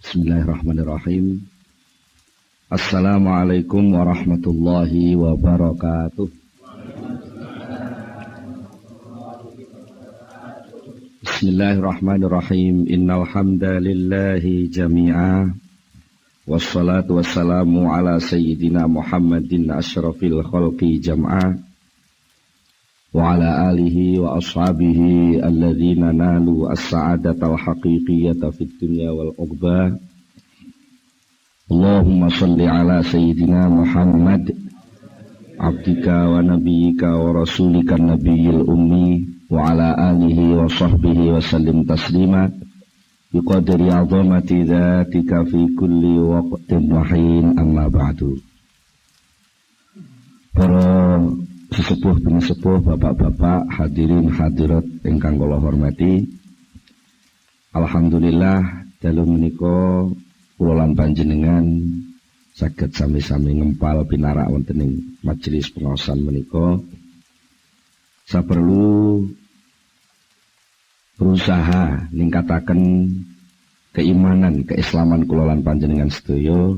Bismillahirrahmanirrahim. Assalamualaikum warahmatullahi wabarakatuh. Bismillahirrahmanirrahim. Innal hamdalillahi jami'a. Wassalatu wassalamu ala sayyidina Muhammadin asyrafil khalqi jam'a. Wa ala alihi wa ashabihi alladhina nalu as-sa'adatal haqiqiyata fid dunya wal uqbah. Allahumma salli ala sayyidina Muhammad abdika wa nabiyyika wa rasulika nabiyil ummi wa ala alihi wa sahbihi wa sallim taslima biqadri azamati dhatika fi kulli waqtin wa hin, amma ba'du. Para sesepuh sepuh, bapak-bapak, hadirin hadirat ingkang kula hormati. Alhamdulillah dalu menika kula lan panjenengan saged sami-sami ngempal pinarak wonten ing majelis pengaosan menika. Saperlu berusaha ningkataken keimanan, keislaman kula lan panjenengan sedaya.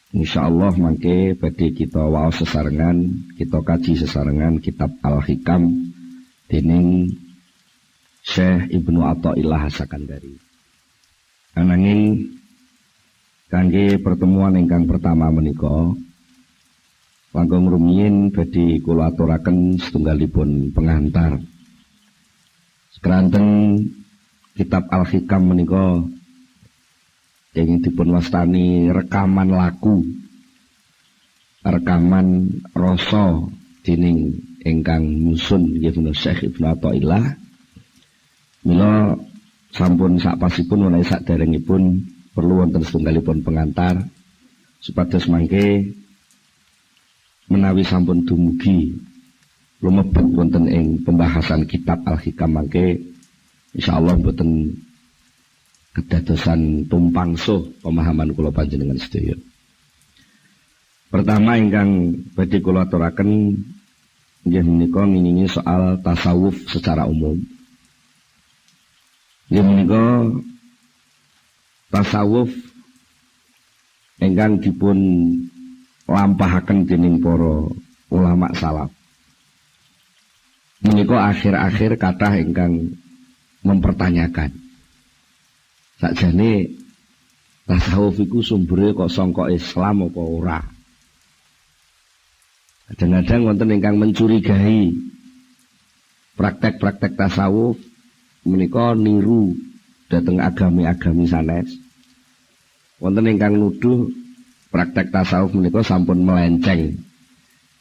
Insyaallah mangke badhe kita waos sesarengan, kita kaji sesarengan kitab Al-Hikam dening Syekh Ibnu Athaillah As-Sakandari. Ananging kangge pertemuan ingkang pertama menika langkung rumiyin badhe kula aturaken setunggalipun pengantar. Sekranten kitab Al-Hikam menika ingin dipun wastani rekaman laku, rekaman rasa dening ingkang nyusun nggih menika Syekh Ibnu Athaillah. Mila sampun sakpasipun menawi saderengipun perlu wonten setunggalipun pengantar supados mangke menawi sampun dumugi lumebet wonten ing pembahasan kitab Al-Hikam mangke insyaallah mboten kedadosan tumpang suh pemahaman kula panjenengan sedaya. Pertama ingkang badhe kula aturaken inggih menika ngingingi soal tasawuf secara umum. Inggih menika tasawuf ingkang dipun lampahaken dening para ulama salaf. Menika akhir-akhir kathah ingkang mempertanyakan sakjane tasawuf iku sumbere kok sangka Islam apa ora. Kadang-kadang wonten ingkang mencurigai praktek-praktek tasawuf menika niru dhateng agami-agami sanes. Wonten ingkang nuduh praktek tasawuf menika sampun melenceng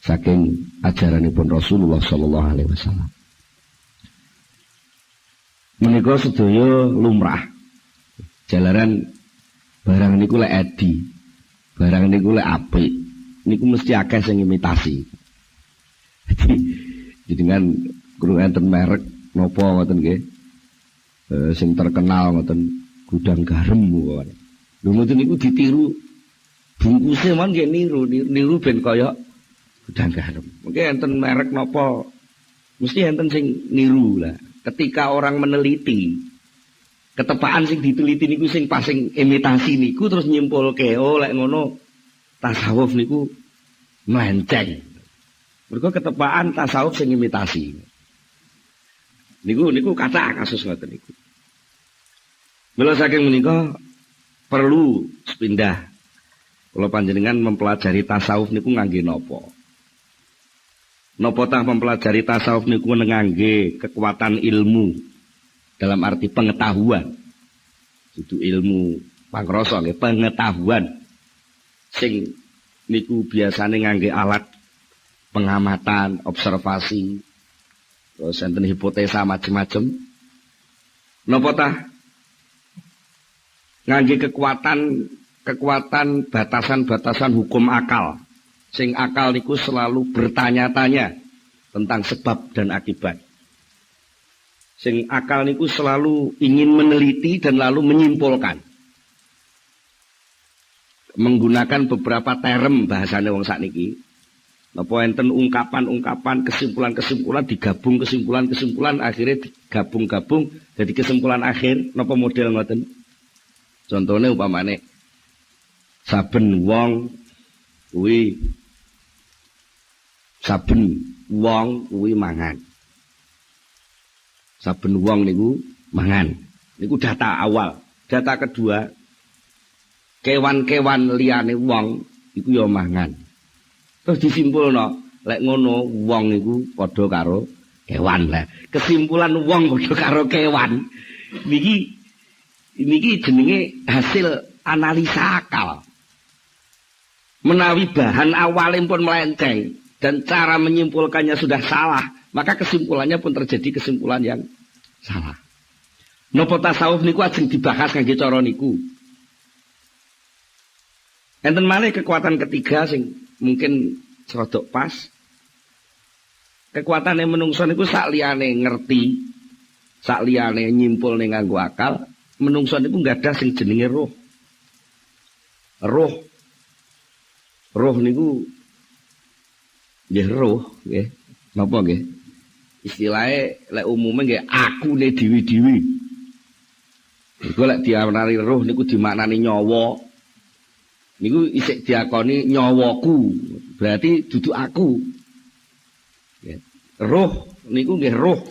saking ajaranipun Rasulullah sallallahu alaihi wasallam. Menika sedaya lumrah. Jalaran barang niku lek edi, barang niku lek apik, niku mesti akeh sing imitasi. Jadi dengan kurang enten merek napa ngoten nggih. Sing terkenal ngoten gudang garam ngoten. Lho ngoten niku ditiru bungkuse mon nggih niru ben kaya gudang garam. Mungkin enten merek napa mesti enten sing niru lah. Ketika orang meneliti ketepaan sing diteliti niku sing pas sing imitasi niku terus nyimpulke oh lek ngono tasawuf niku melenceng. Mergo ketepaan tasawuf sing imitasi. Niku kathah kasus ngoten niku. Mula saking menika perlu sepindah kula panjenengan mempelajari tasawuf niku ngangge napa? Napa tah mempelajari tasawuf niku ngangge kekuatan ilmu dalam arti pengetahuan. Itu ilmu pangrasa nggih, pengetahuan. Sing niku biasane ngangge alat pengamatan, observasi, terus enten hipotesa macam-macam. Napa tah ngangge kekuatan batasan-batasan hukum akal. Sing akal niku selalu bertanya-tanya tentang sebab dan akibat. Sing akal niku selalu ingin meneliti dan lalu menyimpulkan. Menggunakan beberapa term bahasane wong sakniki. Napa enten ungkapan-ungkapan, kesimpulan-kesimpulan digabung kesimpulan-kesimpulan akhirnya digabung-gabung jadi kesimpulan akhir napa model ngoten. Contohnya umpamane saben wong kuwi mangan. Saben wong niku mangan. Niku data awal. Data kedua, kewan-kewan liyane wong iku ya mangan. Terus disimpulno, lek ngono wong iku padha karo kewan lah. Kesimpulan wong padha karo kewan. Niki jenenge hasil analisa akal. Menawi bahan awalnya pun melenceng dan cara menyimpulkannya sudah salah, maka kesimpulannya pun terjadi kesimpulan yang salah. Napa tasawuf niku ajeng dibahas kangge cara niku. Enten malih kekuatan ketiga sing mungkin rodok pas. Kekuatane menungso niku sak liyane ngerti, sak liyane nyimpulne nganggo akal, menungso niku gadah sing jenenge roh. Roh niku nggih roh nggih. Napa nggih? Istilahnya lek umume nggih akune dhewe-dhewe. Iku lek diarani roh niku dimaknani nyawa. Niku isih diakoni nyawaku. Berarti dudu aku. Ya. Roh niku nggih roh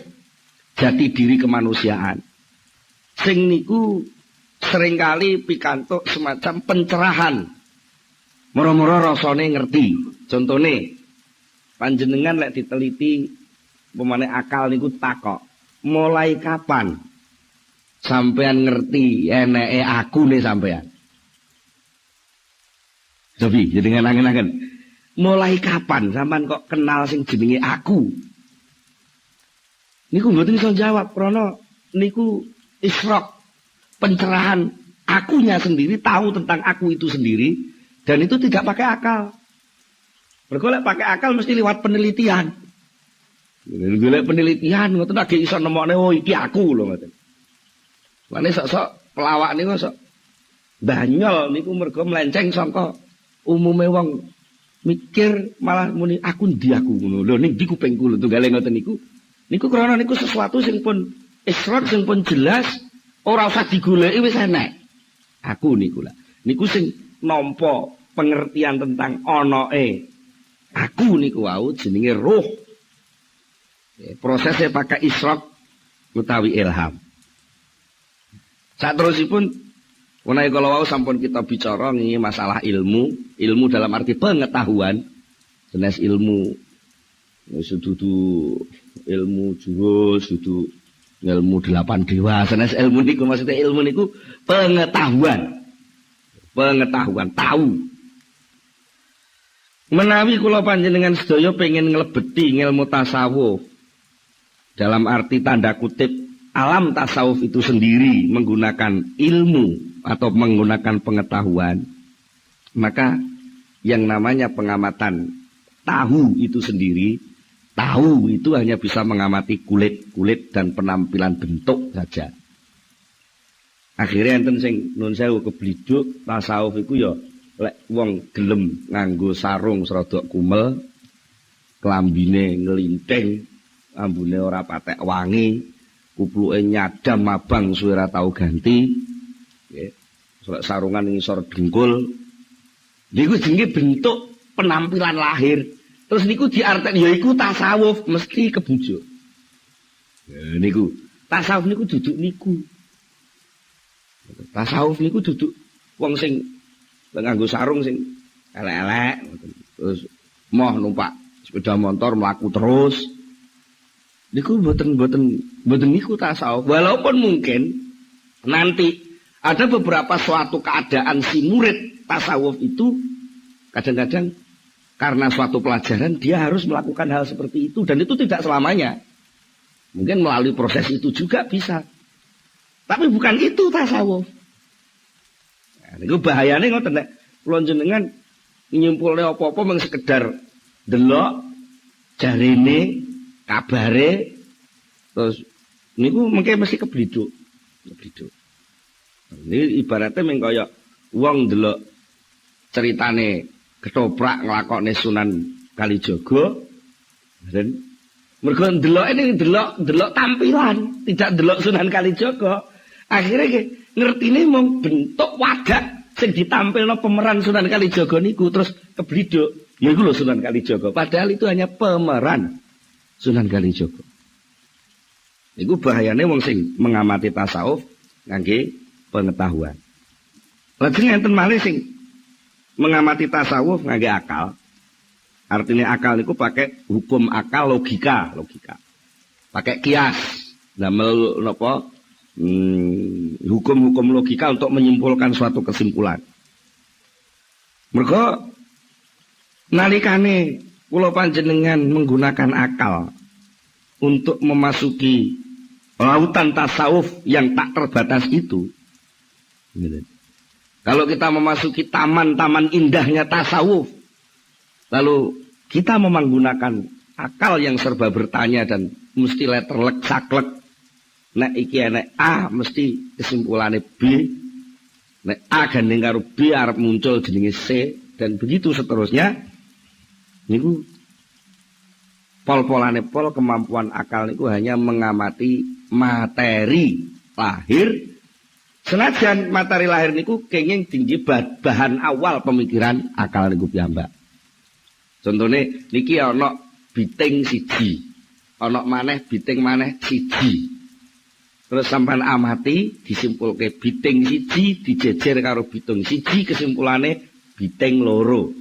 jati diri kemanusiaan. Sing niku seringkali pikantuk semacam pencerahan. Moro-moro rasane ngerti. Contone panjenengan lek diteliti pemane akal niku takok. Mulai kapan sampean ngerti eneke akune sampean? Tapi jenengan angen-angen. Mulai kapan sampean kok kenal sing jenenge aku? Niku mboten iso jawab krana niku isyraq, pencerahan akunya sendiri, tahu tentang aku itu sendiri dan itu tidak pakai akal. Mergo lek pakai akal mesti liwat penelitian. Golek penelitian ngoten lagi iso nemokne oh iki aku lho ngoten. Lane sok-sok pelawak niku sok banyol niku mergo melenceng saka umume wong mikir malah muni aku ndi aku ngono. Lho ning ndi kupingku lho tunggale ngoten niku. Niku krana niku sesuatu sing pun israr sing pun jelas ora usah digoleki wis enek. Aku niku lah. Niku sing nampa pengertian tentang onoe aku niku wau jenenge roh. Prosesnya pakai israr utawi ilham. Saterusipun menawi kala wau sampun kita bicara nggih masalah ilmu dalam arti pengetahuan. Jenis ilmu dudu ilmu jurus, dudu ilmu 8 dewa. Jenis ilmu niku maksudnya ilmu niku pengetahuan. Pengetahuan, tahu. Menawi kula panjenengan sedaya pengen nglebeti ilmu tasawuf dalam arti tanda kutip alam tasawuf itu sendiri menggunakan ilmu atau menggunakan pengetahuan, maka yang namanya pengamatan tahu itu sendiri, tahu itu hanya bisa mengamati kulit dan penampilan bentuk saja. Akhirnya enten sing nun sewu kebliduk tasawuf iku ya lek wong gelem nganggo sarung serodok kumel, klambine nglinting, ambune ora patek wangi, kupluke nyadam mabang suwe ora tau ganti. Nggih. Sarungan ngisor dengkul. Niku jenenge bentuk penampilan lahir. Terus niku diarteni yaiku tasawuf mesti kebujuk. Niku tasawuf niku duduk niku. Tasawuf niku duduk wong sing nganggo sarung sing elek-elek terus moh numpak sepeda motor mlaku terus. Niku mboten niku tasawuf. Walaupun mungkin nanti ada beberapa suatu keadaan si murid tasawuf itu kadang-kadang karena suatu pelajaran dia harus melakukan hal seperti itu dan itu tidak selamanya. Mungkin melalui proses itu juga bisa. Tapi bukan itu tasawuf. Nah, niku bahayane ngoten nek kula jenengan nyimpulne apa-apa mung sekedar delok jarene kabare terus niku mengke mesti kebliduk. Ini ibaratnya mung kaya wong delok ceritane ketoprak nglakokne Sunan Kalijaga dan mergo ndelok tampilan, tidak ndelok Sunan Kalijaga. Akhirnya ngertine mung bentuk wadah sing ditampilno pemeran Sunan Kalijaga niku terus kebliduk. Ya iku lho Sunan Kalijaga. Padahal itu hanya pemeran Sunan Kalijaga. Iku bahayane wong sing mengamati tasawuf ngangge pengetahuan. Lajeng enten malih sing mengamati tasawuf ngangge akal. Artinya akal niku pakai hukum akal, logika. Pakai kias. Damel napa? Hukum-hukum logika untuk menyimpulkan suatu kesimpulan. Mergo nalikane kula panjenengan menggunakan akal untuk memasuki lautan tasawuf yang tak terbatas itu. Kalau kita memasuki taman-taman indahnya tasawuf, lalu kita menggunakan akal yang serba bertanya dan mesti letterlek saklek. Nek iki enek A mesti kesimpulannya B. Nek A gandeng karo B arep muncul jenenge C dan begitu seterusnya. Niku pol-polane pol kemampuan akal niku hanya mengamati materi lahir. Senajan materi lahir niku kenging tinggi bahan awal pemikiran akal niku piyambak. Contohnya niki ana biting siji, ana maneh biting maneh siji. Terus sampean amati disimpulke biting siji dijejer karo bitung siji kesimpulannya biting loro.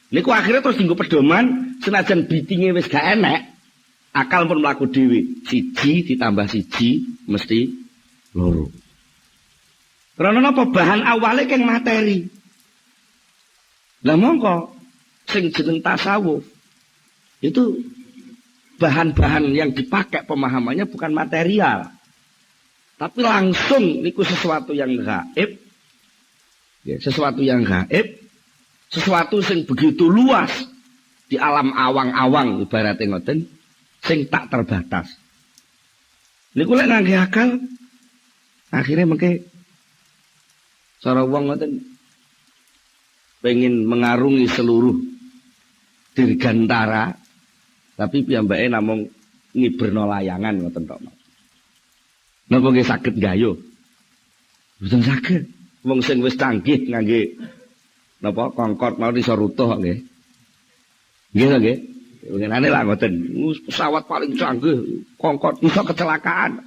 Niku akhirnya terus dienggo pedoman senajan bitinge wis gak enek, akal pun mlaku dhewe. Siji ditambah siji mesti loro. Karena napa bahan awale keng materi. Lah mongko sing jeneng tasawuf itu bahan-bahan yang dipakai pemahamannya bukan material. Tapi langsung niku sesuatu yang gaib. Ya, sesuatu yang gaib. Sesuatu sing begitu luas di alam awang-awang ibaratnya ngoten sing tak terbatas. Niku lek ngangge akal akhirnya mengke cara wong ngoten pengen mengarungi seluruh dirgantara tapi piyambake namung ngiberno layangan ngoten tok. Napa nggih saged gayo? Mboten saged. Wong sing wis canggih ngangge napa kongkot mau iso rutuh kok nggih. Nggih to nggih. Ngenane lah ngoten. Pesawat paling canggih kongkot iso kecelakaan.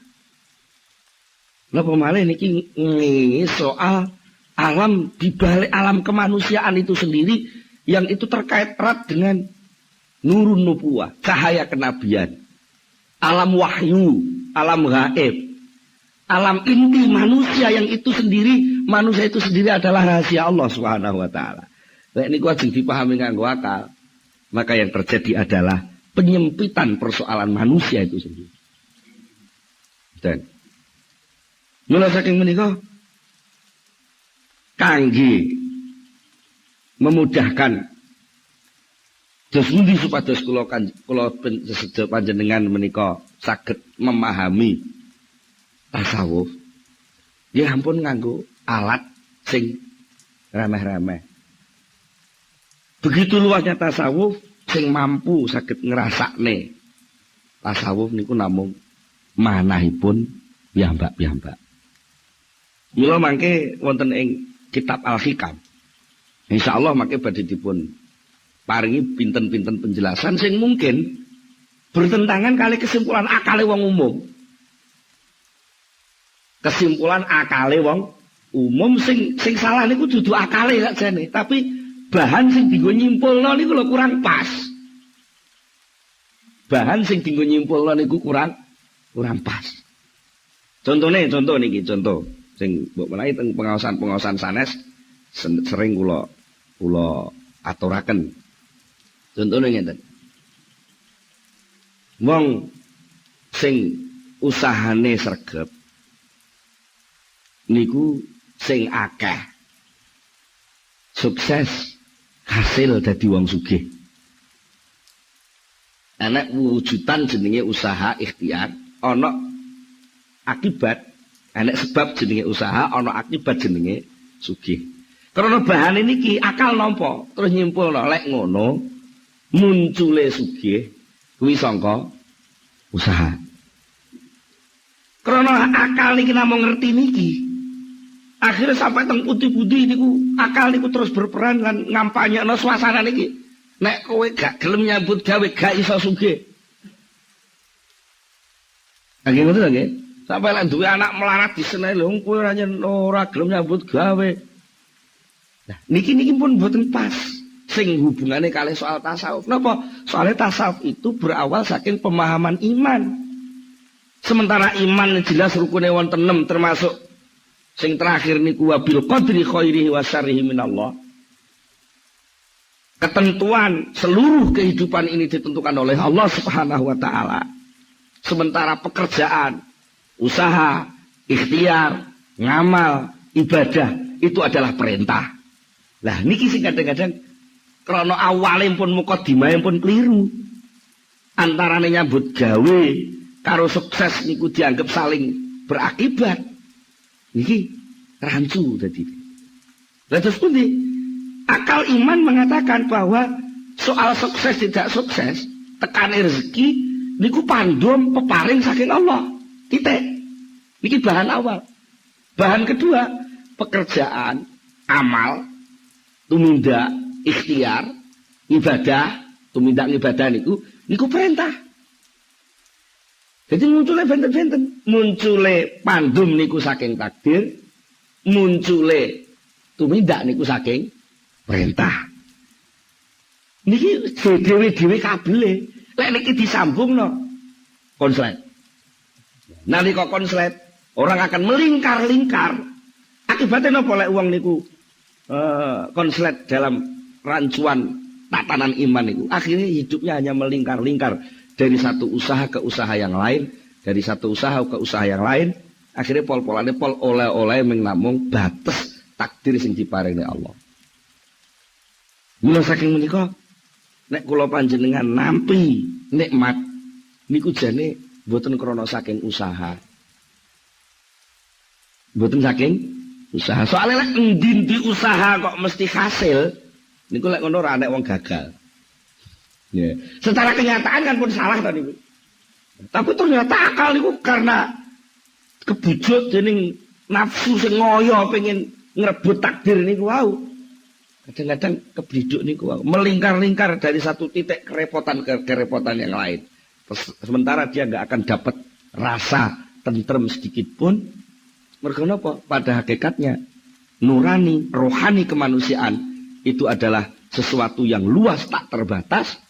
Napa malih niki soal alam di balik alam kemanusiaan itu sendiri yang itu terkait erat dengan nurun nubuwah, cahaya kenabian. Alam wahyu, alam gaib. Alam inti manusia yang itu sendiri, manusia itu sendiri adalah rahasia Allah Subhanahu wa taala. Nek niku ajeng dipahami nganggo akal, maka yang terjadi adalah penyempitan persoalan manusia itu sendiri. Dan mula saking menika kangge memudahkan dos pundi supados kula panjenengan menika saged memahami tasawuf. Ya ampun nganggo alat sing remeh-remeh. Begitu luasnya tasawuf sing mampu saged ngrasakne tasawuf niku namung manahipun piyambak-piyambak. Mula mangke wonten ing kitab Al-Hikam. Insyaallah mangke badhe dipun paringi pinten-pinten penjelasan sing mungkin bertentangan kali kesimpulan akale wong umum. Kesimpulan akale wong umum sing salah niku dudu akale gak jane, tapi bahan sing dienggo nyimpulno niku lho kurang pas. Bahan sing dienggo nyimpulno niku kurang pas. Contoh niki contoh sing mbok menawi teng pengaosan sanes sering kula aturaken. Contone ngeten. Wong sing usahane sregep niku sing akeh sukses hasil dadi wong sugih. Ana wujudan jenenge usaha ikhtiar, ana akibat, ana sebab jenenge usaha, ana akibat jenenge sugih. Karena bahan niki akal nampa terus nyimpulno lek ngono muncule sugih kuwi sangka usaha. Karena akal niki namung ngerti niki Akhirnya sampai teng putih-putih niku akal niku terus berperan lan ngampanyekno suasana niki. Nek kowe gak gelem nyambut gawe gak iso sugih. Nggih ngoten nggih. Sampai lek duwe anak melarat diseneni lho kowe ora gelem nyambut gawe. Nah, niki pun mboten pas. Sing hubungannya kalih soal tasawuf. Napa? Soalnya tasawuf itu berawal saking pemahaman iman. Sementara iman jelas rukune wonten 6 termasuk sing terakhir niku wabil qadri khairihi wa syarrihi minallah. Ketentuan seluruh kehidupan ini ditentukan oleh Allah Subhanahu wa taala. Sementara pekerjaan, usaha, ikhtiar, ngamal, ibadah itu adalah perintah. Lah niki sing kadang-kadang krana awale pun mukadimah pun keliru. Antarane nyambut gawe karo sukses niku dianggap saling berakibat. Niki rancu tadi. Terus pundi? Akal iman mengatakan bahwa soal sukses tidak sukses, tekan rezeki niku pandum peparing saking Allah. Titik. Niki bahan awal. Bahan kedua, pekerjaan, amal, tumindak, ikhtiar, ibadah, tumindak ibadah niku perintah. Jadi munculnya benten-benten. Munculnya pandum niku saking takdir. Munculnya tumindak niku saking perintah. Niki dewe-dewe kabele. Lek niki disambung no. Konslet. Nalika konslet, orang akan melingkar-lingkar. Akibatnya napa lek wong niku konslet dalam rancuan tatanan iman niku. Akhirnya hidupnya hanya melingkar-lingkar. Dari satu usaha ke usaha yang lain, dari satu usaha ke usaha yang lain, akhirnya pol-polane pol oleh-oleh namung batas takdir sing diparingi Allah. Mula saking menika nek kula panjenengan nampi nikmat niku jane mboten krana saking usaha. Mboten saking usaha. Soalnya lek endi usaha kok mesti hasil, niku lek ngono ora nek wong gagal. Ya. Secara kenyataan kan pun salah tadi. Tapi ternyata akal itu karena kebujuk dening nafsu sing ngoyo pengen ngrebut takdir niku wau. Kadang-kadang kebliduk niku wau, melingkar-lingkar dari satu titik kerepotan ke kerepotan yang lain. Sementara dia nggak akan dapat rasa tentrem sedikit pun. Mergo napa? Pada hakikatnya nurani, rohani kemanusiaan itu adalah sesuatu yang luas tak terbatas.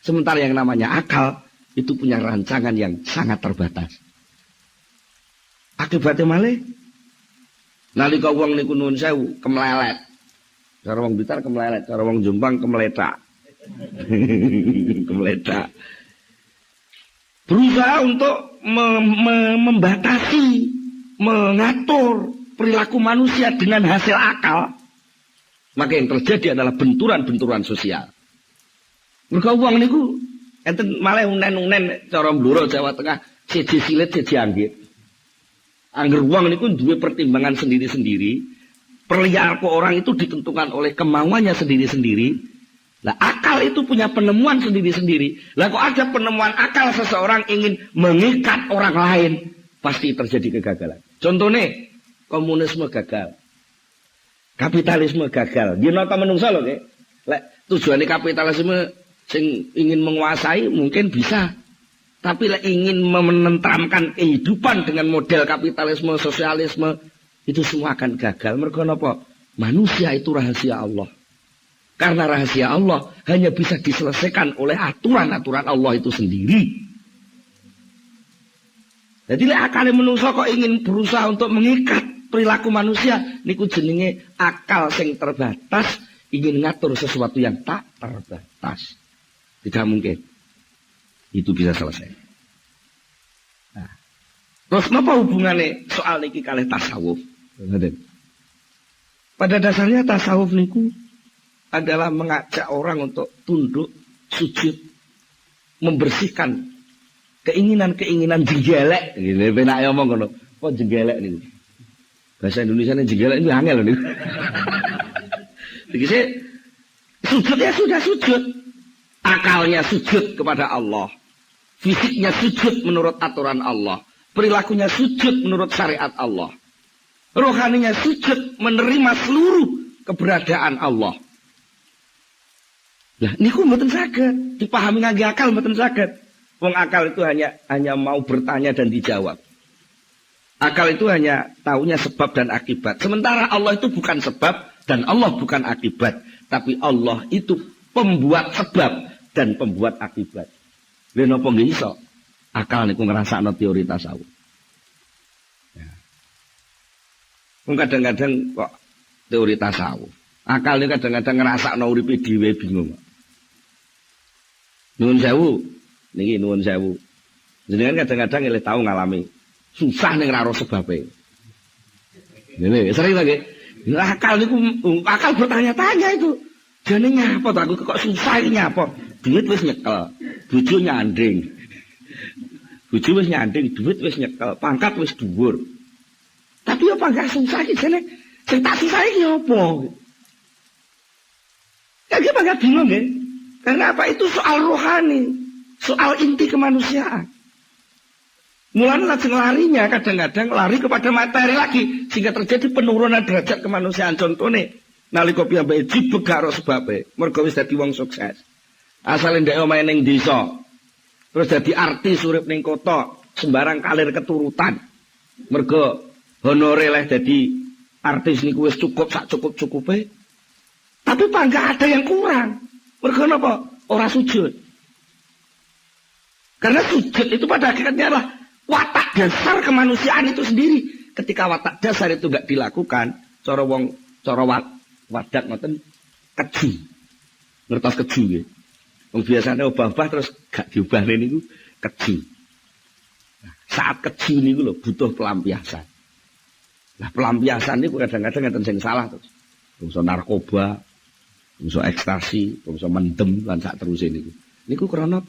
Sementara yang namanya akal itu punya rancangan yang sangat terbatas. Akibatnya malih nalika wong niku nuwun sewu kemlelet. Cara wong Blitar kemlelet, cara wong Jombang kemeletak. Kemeletak. Berusaha untuk membatasi, mengatur perilaku manusia dengan hasil akal. Maka yang terjadi adalah benturan-benturan sosial. Mergo wong niku enten malah unen-unen cara Blora Jawa Tengah siji silit siji anggit. Angger wong niku duwe pertimbangan sendiri-sendiri. Perilaku orang itu ditentukan oleh kemauannya sendiri-sendiri. Nah, akal itu punya penemuan sendiri-sendiri. Lah kok ada penemuan akal seseorang ingin mengikat orang lain, pasti terjadi kegagalan. Contohnya komunisme gagal. Kapitalisme gagal. Dia nota menungsa loh nggih. Lek tujuane kapitalisme sing ingin menguasai mungkin bisa. Tapi lek ingin menentramkan kehidupan dengan model kapitalisme, sosialisme, itu semua akan gagal. Mergo napa? Manusia itu rahasia Allah. Karena rahasia Allah hanya bisa diselesaikan oleh aturan-aturan Allah itu sendiri. Jadi lek akale menungso kok ingin berusaha untuk mengikat perilaku manusia, niku jenenge akal sing terbatas ingin ngatur sesuatu yang tak terbatas. Tidak mungkin itu bisa selesai. Nah, terus apa hubungannya soal niki kalih tasawuf? Pada dasarnya tasawuf niku adalah mengajak orang untuk tunduk, sujud, membersihkan keinginan-keinginan jenggelek. Gitu, penak ngomong ngono. Kok jenggelek niku? Bahasa Indonesia ini jenggelek itu angel niku. Jadi sujud ya sudah sujud. Akalnya sujud kepada Allah. Fisiknya sujud menurut aturan Allah. Perilakunya sujud menurut syariat Allah. Rohaninya sujud menerima seluruh keberadaan Allah. Lah niku mboten saged dipahami ngangge akal, mboten saged. Wong akal itu hanya mau bertanya dan dijawab. Akal itu hanya taunya sebab dan akibat. Sementara Allah itu bukan sebab dan Allah bukan akibat, tapi Allah itu pembuat sebab dan pembuat akibat. Lha napa nggih iso? Akal niku ngrasakno teori tasawuf. Ya. Kadang-kadang kok teori tasawuf. Akal ini kadang-kadang ngrasakno uripe dhewe bingung. Nuwun sewu, niki nuwun sewu. Jenengan kadang-kadang ngelih tau ngalami susah ning ra ro sebabe. Ngene, sering lagi. Akal niku akal bertanya-tanya itu. Jane nyapa to aku kok susah iki nyapa? Duit wis nyekel, bojo nyanding. Bojo wis nyanding, duit wis nyekel, pangkat wis dhuwur. Tapi apa gak susah iki jane sing tak susah iki apa? Ya kita gak bingung ya. Karena apa? Itu soal rohani, soal inti kemanusiaan. Mulanya lajeng larinya kadang-kadang lari kepada materi lagi sehingga terjadi penurunan derajat kemanusiaan. Contohnya nalika piyambake jibeg karo sebabe, mergo wis dadi wong sukses. Asale ndek omahe ning desa, terus dadi artis urip ning kota, sembarang kalir keturutan. Mergo honore leh dadi artis niku wis cukup sak cukup-cukupe. Tapi bangga ada yang kurang. Mergo napa? Ora sujud. Karena sujud itu pada akhirnya adalah watak dasar kemanusiaan itu sendiri. Ketika watak dasar itu enggak dilakukan, cara wadak ngoten keju. Ngertos keju nggih. Wong biasane obah-obah terus gak diobahne niku keju. Nah, saat keju niku lho butuh pelampiasan. Nah, pelampiasan niku kadang-kadang ngeten sing salah terus. Bangsa narkoba, bangsa ekstasi, bangsa mendem lan sak teruse niku. Niku krana